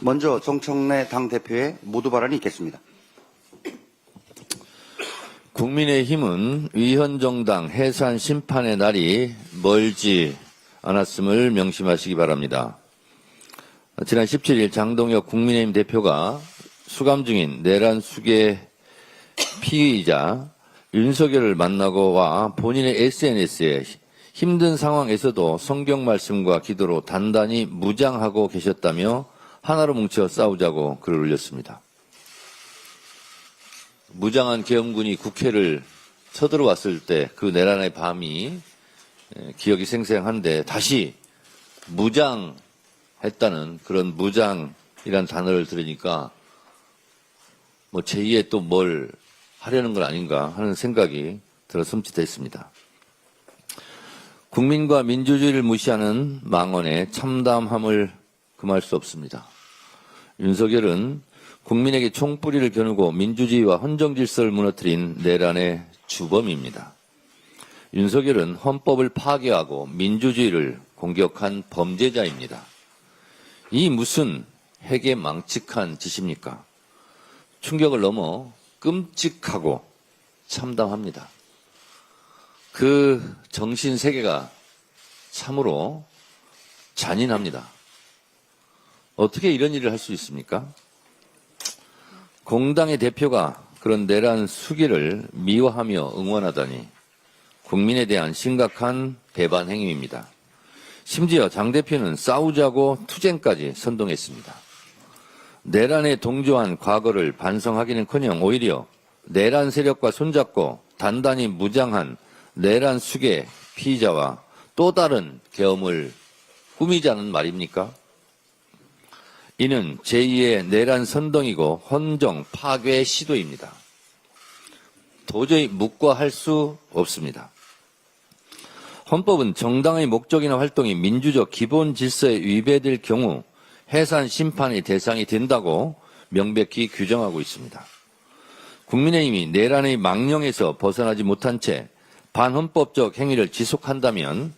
먼저 정청래 당대표의 모두 발언이 있겠습니다. 국민의힘은 위헌정당 해산 심판의 날이 멀지 않았음을 명심하시기 바랍니다. 지난 17일 장동혁 국민의힘 대표가 수감 중인 내란 수계 피의자 윤석열을 만나고 와 본인의 SNS에 힘든 상황에서도 성경 말씀과 기도로 단단히 무장하고 계셨다며 하나로 뭉쳐 싸우자고 글을 올렸습니다. 무장한 계엄군이 국회를 쳐들어왔을 때 그 내란의 밤이 기억이 생생한데 다시 무장했다는 그런 무장이란 단어를 들으니까 뭐 제2의 또 뭘 하려는 건 아닌가 하는 생각이 들어 섬찟했습니다. 국민과 민주주의를 무시하는 망언의 참담함을 금할 수 없습니다. 윤석열은 국민에게 총뿌리를 겨누고 민주주의와 헌정질서를 무너뜨린 내란의 주범입니다. 윤석열은 헌법을 파괴하고 민주주의를 공격한 범죄자입니다. 이 무슨 해괴망측한 짓입니까? 충격을 넘어 끔찍하고 참담합니다. 그 정신세계가 참으로 잔인합니다. 어떻게 이런 일을 할 수 있습니까? 공당의 대표가 그런 내란 수기를 미화하며 응원하다니 국민에 대한 심각한 배반 행위입니다. 심지어 장 대표는 싸우자고 투쟁까지 선동했습니다. 내란에 동조한 과거를 반성하기는커녕 오히려 내란 세력과 손잡고 단단히 무장한 내란 수계 피의자와 또 다른 계엄을 꾸미자는 말입니까? 이는 제2의 내란 선동이고 헌정 파괴 시도입니다. 도저히 묵과할 수 없습니다. 헌법은 정당의 목적이나 활동이 민주적 기본 질서에 위배될 경우 해산 심판의 대상이 된다고 명백히 규정하고 있습니다. 국민의힘이 내란의 망령에서 벗어나지 못한 채 반헌법적 행위를 지속한다면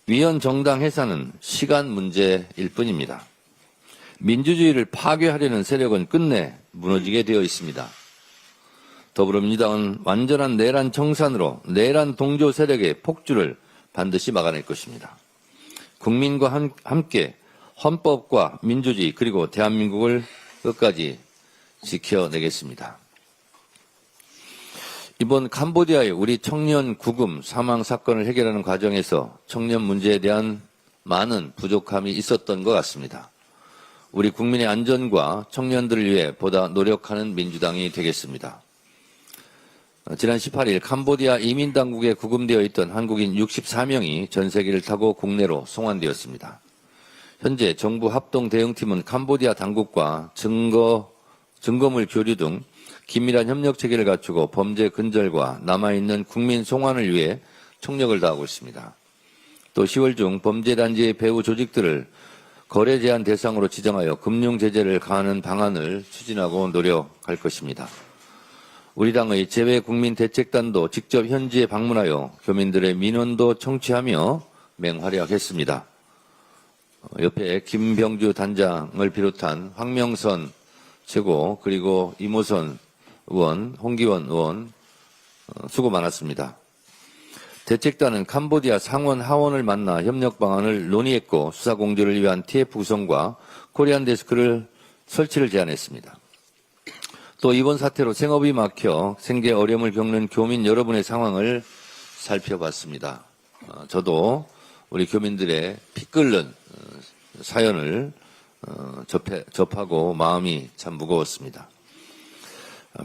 위헌 정당 해산은 시간 문제일 뿐입니다. 민주주의를 파괴하려는 세력은 끝내 무너지게 되어 있습니다. 더불어민주당은 완전한 내란 청산으로 내란 동조 세력의 폭주를 반드시 막아낼 것입니다. 국민과 함께 헌법과 민주주의 그리고 대한민국을 끝까지 지켜내겠습니다. 이번 캄보디아의 우리 청년 구금 사망 사건을 해결하는 과정에서 청년 문제에 대한 많은 부족함이 있었던 것 같습니다. 우리 국민의 안전과 청년들을 위해 보다 노력하는 민주당이 되겠습니다. 지난 18일 캄보디아 이민당국에 구금되어 있던 한국인 64명이 전세기를 타고 국내로 송환되었습니다. 현재 정부 합동 대응팀은 캄보디아 당국과 증거물 교류 등 긴밀한 협력 체계를 갖추고 범죄 근절과 남아있는 국민 송환을 위해 총력을 다하고 있습니다. 또 10월 중 범죄단지의 배후 조직들을 거래 제한 대상으로 지정하여 금융 제재를 가하는 방안을 추진하고 노력할 것입니다. 우리 당의 재외국민대책단도 직접 현지에 방문하여 교민들의 민원도 청취하며 맹활약했습니다. 옆에 김병주 단장을 비롯한 황명선 최고 그리고 이모선 의원, 홍기원 의원 수고 많았습니다. 대책단은 캄보디아 상원 하원을 만나 협력 방안을 논의했고 수사 공조를 위한 TF 구성과 코리안 데스크를 설치를 제안했습니다. 또 이번 사태로 생업이 막혀 생계 어려움을 겪는 교민 여러분의 상황을 살펴봤습니다. 저도 우리 교민들의 피 끓는 사연을 접하고 마음이 참 무거웠습니다.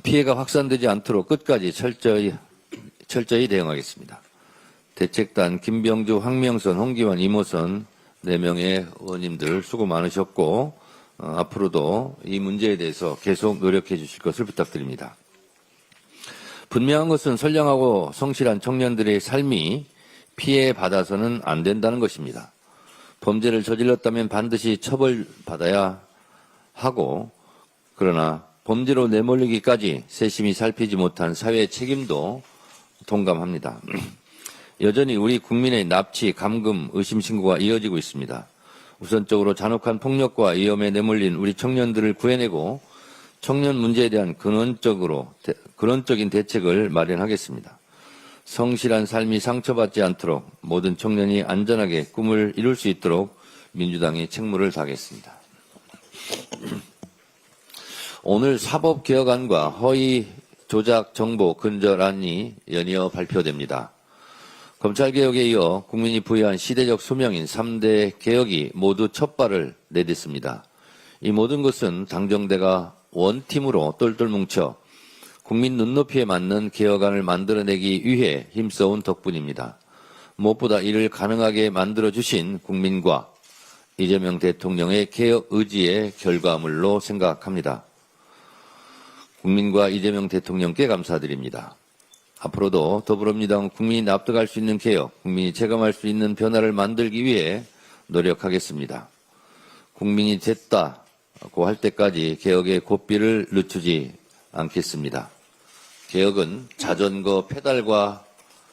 피해가 확산되지 않도록 끝까지 철저히 대응하겠습니다. 대책단 김병주, 황명선, 홍기환, 이모선 4명의 의원님들 수고 많으셨고 앞으로도 이 문제에 대해서 계속 노력해 주실 것을 부탁드립니다. 분명한 것은 선량하고 성실한 청년들의 삶이 피해받아서는 안 된다는 것입니다. 범죄를 저질렀다면 반드시 처벌받아야 하고 그러나 범죄로 내몰리기까지 세심히 살피지 못한 사회의 책임도 동감합니다. 여전히 우리 국민의 납치, 감금, 의심 신고가 이어지고 있습니다. 우선적으로 잔혹한 폭력과 위험에 내몰린 우리 청년들을 구해내고 청년 문제에 대한 근원적인 대책을 마련하겠습니다. 성실한 삶이 상처받지 않도록 모든 청년이 안전하게 꿈을 이룰 수 있도록 민주당이 책무를 다하겠습니다. 오늘 사법개혁안과 허위 조작 정보 근절안이 연이어 발표됩니다. 검찰개혁에 이어 국민이 부여한 시대적 소명인 3대 개혁이 모두 첫 발을 내딛습니다. 이 모든 것은 당정대가 원팀으로 똘똘 뭉쳐 국민 눈높이에 맞는 개혁안을 만들어내기 위해 힘써온 덕분입니다. 무엇보다 이를 가능하게 만들어주신 국민과 이재명 대통령의 개혁 의지의 결과물로 생각합니다. 국민과 이재명 대통령께 감사드립니다. 앞으로도 더불어민주당은 국민이 납득할 수 있는 개혁, 국민이 체감할 수 있는 변화를 만들기 위해 노력하겠습니다. 국민이 됐다고 할 때까지 개혁의 고삐를 늦추지 않겠습니다. 개혁은 자전거 페달과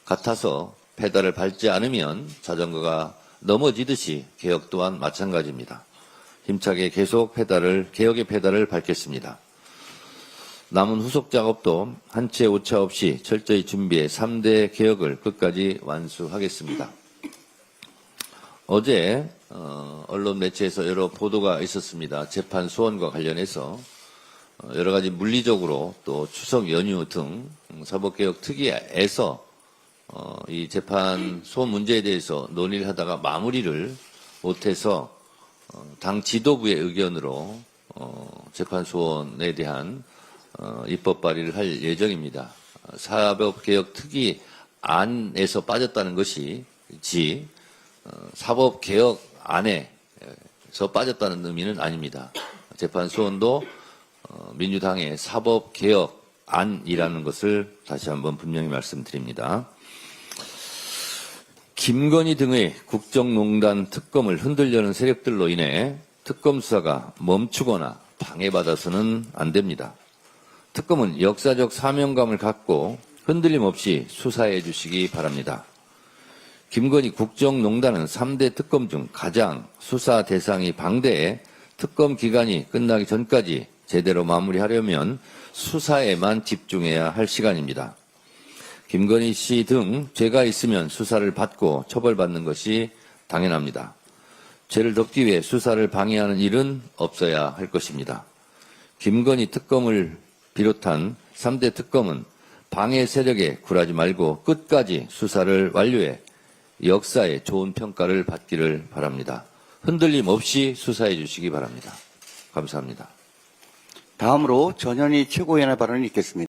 같아서 페달을 밟지 않으면 자전거가 넘어지듯이 개혁 또한 마찬가지입니다. 힘차게 계속 개혁의 페달을 밟겠습니다. 남은 후속 작업도 한 채 오차 없이 철저히 준비해 3대 개혁을 끝까지 완수하겠습니다. 어제 언론 매체에서 여러 보도가 있었습니다. 재판 소원과 관련해서 여러 가지 물리적으로 또 추석 연휴 등 사법개혁 특위에서 이 재판 소원 문제에 대해서 논의를 하다가 마무리를 못해서 당 지도부의 의견으로 재판 소원에 대한 입법 발의를 할 예정입니다. 사법개혁 특위 안에서 빠졌다는 것이지 사법개혁 안에서 빠졌다는 의미는 아닙니다. 재판 소원도 민주당의 사법개혁 안이라는 것을 다시 한번 분명히 말씀드립니다. 김건희 등의 국정농단 특검을 흔들려는 세력들로 인해 특검 수사가 멈추거나 방해받아서는 안 됩니다. 특검은 역사적 사명감을 갖고 흔들림 없이 수사해 주시기 바랍니다. 김건희 국정농단은 3대 특검 중 가장 수사 대상이 방대해 특검 기간이 끝나기 전까지 제대로 마무리하려면 수사에만 집중해야 할 시간입니다. 김건희 씨 등 죄가 있으면 수사를 받고 처벌받는 것이 당연합니다. 죄를 덮기 위해 수사를 방해하는 일은 없어야 할 것입니다. 김건희 특검을 비롯한 3대 특검은 방해 세력에 굴하지 말고 끝까지 수사를 완료해 역사의 좋은 평가를 받기를 바랍니다. 흔들림 없이 수사해 주시기 바랍니다. 감사합니다. 다음으로 전현희 최고위원의 발언을 읽겠습니다.